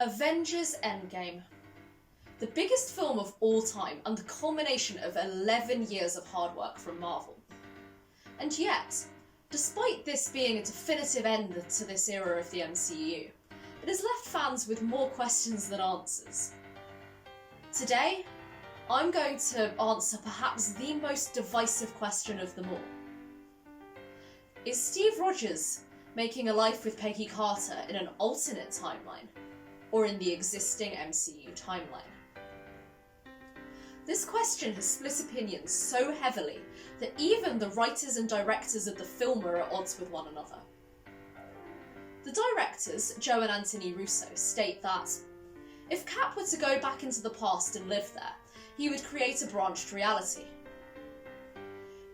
Avengers Endgame. The biggest film of all time and the culmination of 11 years of hard work from Marvel. And yet, despite this being a definitive end to this era of the MCU, it has left fans with more questions than answers. Today, I'm going to answer perhaps the most divisive question of them all. Is Steve Rogers making a life with Peggy Carter in an alternate timeline, or in the existing MCU timeline? This question has split opinions so heavily that even the writers and directors of the film are at odds with one another. The directors, Joe and Anthony Russo, state that if Cap were to go back into the past and live there, he would create a branched reality.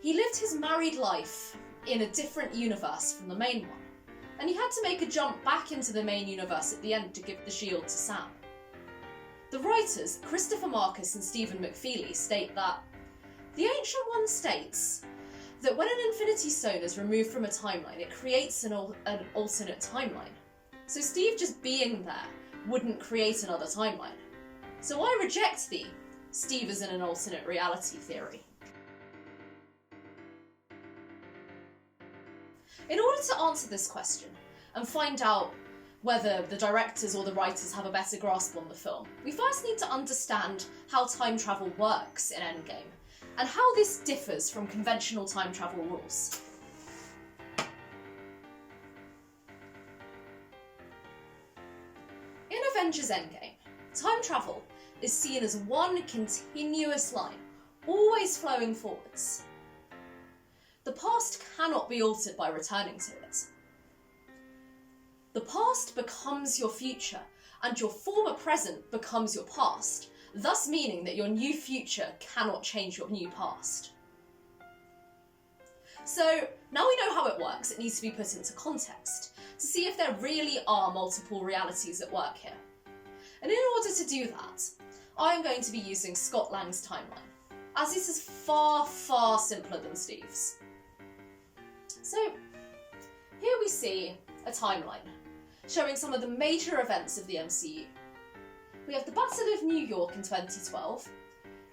He lived his married life in a different universe from the main one, and he had to make a jump back into the main universe at the end to give the shield to Sam. The writers, Christopher Marcus and Stephen McFeely, state that the Ancient One states that when an Infinity Stone is removed from a timeline, it creates an alternate timeline. So Steve just being there wouldn't create another timeline. So I reject the Steve is in an alternate reality theory. In order to answer this question and find out whether the directors or the writers have a better grasp on the film, we first need to understand how time travel works in Endgame, and how this differs from conventional time travel rules. In Avengers Endgame, time travel is seen as one continuous line, always flowing forwards. The past cannot be altered by returning to it. The past becomes your future, and your former present becomes your past, thus meaning that your new future cannot change your new past. So, now we know how it works, it needs to be put into context, to see if there really are multiple realities at work here. And in order to do that, I am going to be using Scott Lang's timeline, as this is far, far simpler than Steve's. So, here we see a timeline, showing some of the major events of the MCU. We have the Battle of New York in 2012,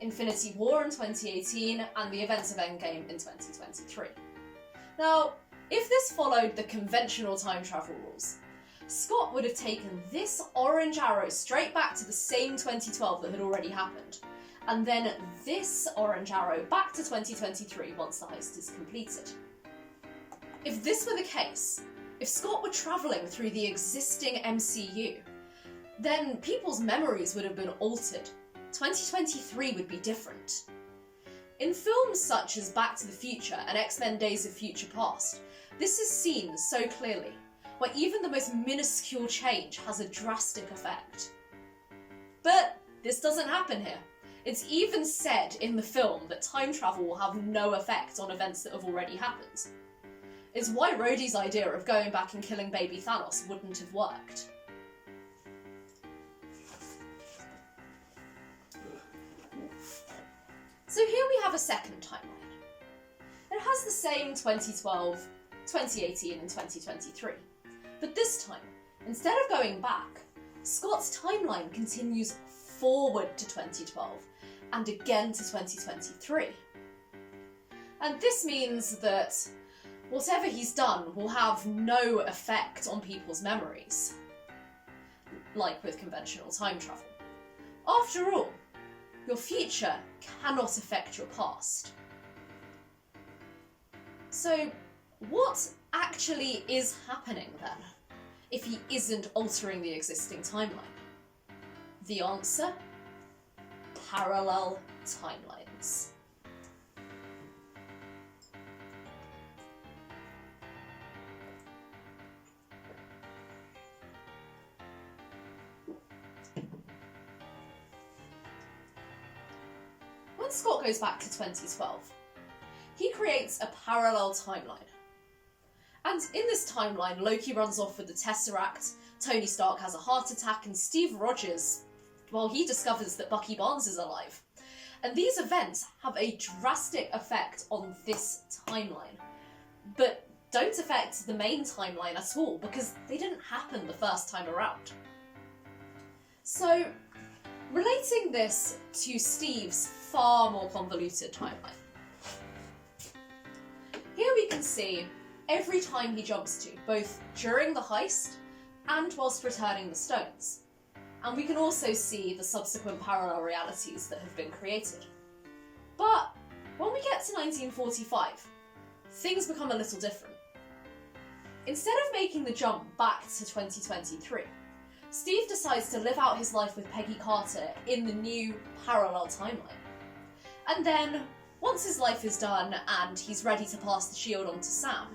Infinity War in 2018, and the events of Endgame in 2023. Now, if this followed the conventional time travel rules, Scott would have taken this orange arrow straight back to the same 2012 that had already happened, and then this orange arrow back to 2023 once the heist is completed. If this were the case, if Scott were travelling through the existing MCU, then people's memories would have been altered. 2023 would be different. In films such as Back to the Future and X-Men Days of Future Past, this is seen so clearly, where even the most minuscule change has a drastic effect. But this doesn't happen here. It's even said in the film that time travel will have no effect on events that have already happened. It's why Rhodey's idea of going back and killing baby Thanos wouldn't have worked. So here we have a second timeline. It has the same 2012, 2018 and 2023. But this time, instead of going back, Scott's timeline continues forward to 2012 and again to 2023. And this means that whatever he's done will have no effect on people's memories, like with conventional time travel. After all, your future cannot affect your past. So, what actually is happening then, if he isn't altering the existing timeline? The answer? Parallel timelines. When Scott goes back to 2012, he creates a parallel timeline. And in this timeline, Loki runs off with the Tesseract, Tony Stark has a heart attack, and Steve Rogers, well, he discovers that Bucky Barnes is alive. And these events have a drastic effect on this timeline, but don't affect the main timeline at all, because they didn't happen the first time around. So, relating this to Steve's far more convoluted timeline. Here we can see every time he jumps to, both during the heist and whilst returning the stones. And we can also see the subsequent parallel realities that have been created. But when we get to 1945, things become a little different. Instead of making the jump back to 2023, Steve decides to live out his life with Peggy Carter in the new parallel timeline. And then, once his life is done and he's ready to pass the shield on to Sam,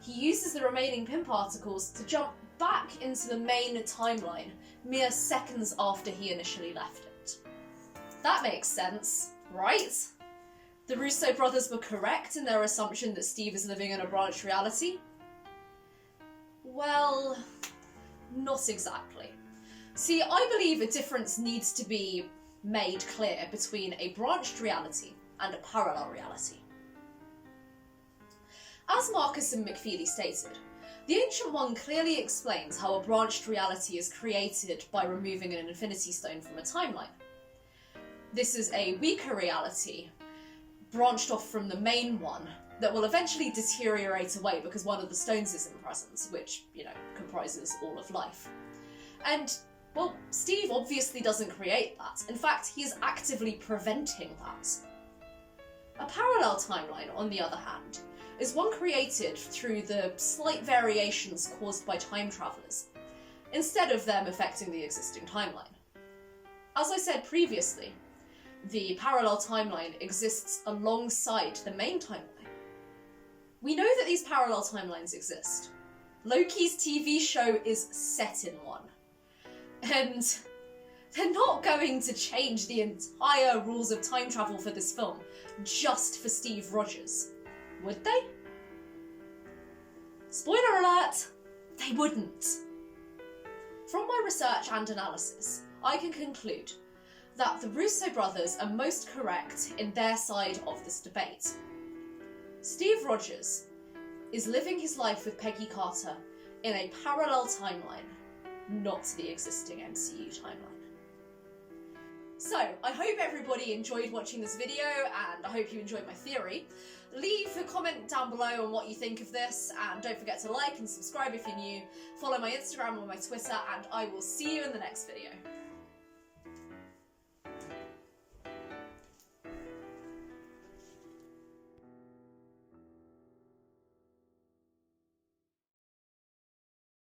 he uses the remaining pin particles to jump back into the main timeline mere seconds after he initially left it. That makes sense, right? The Russo brothers were correct in their assumption that Steve is living in a branched reality? Well, not exactly. See, I believe a difference needs to be made clear between a branched reality and a parallel reality. As Marcus and McFeely stated, the Ancient One clearly explains how a branched reality is created by removing an Infinity Stone from a timeline. This is a weaker reality, branched off from the main one, that will eventually deteriorate away because one of the stones is in presence, which, comprises all of life. And, well, Steve obviously doesn't create that. In fact, he is actively preventing that. A parallel timeline, on the other hand, is one created through the slight variations caused by time travellers, instead of them affecting the existing timeline. As I said previously, the parallel timeline exists alongside the main timeline. We know that these parallel timelines exist. Loki's TV show is set in one. And they're not going to change the entire rules of time travel for this film just for Steve Rogers. Would they? Spoiler alert, they wouldn't. From my research and analysis, I can conclude that the Russo brothers are most correct in their side of this debate. Steve Rogers is living his life with Peggy Carter in a parallel timeline, not the existing MCU timeline. So, I hope everybody enjoyed watching this video, and I hope you enjoyed my theory. Leave a comment down below on what you think of this, and don't forget to like and subscribe if you're new, follow my Instagram or my Twitter, and I will see you in the next video.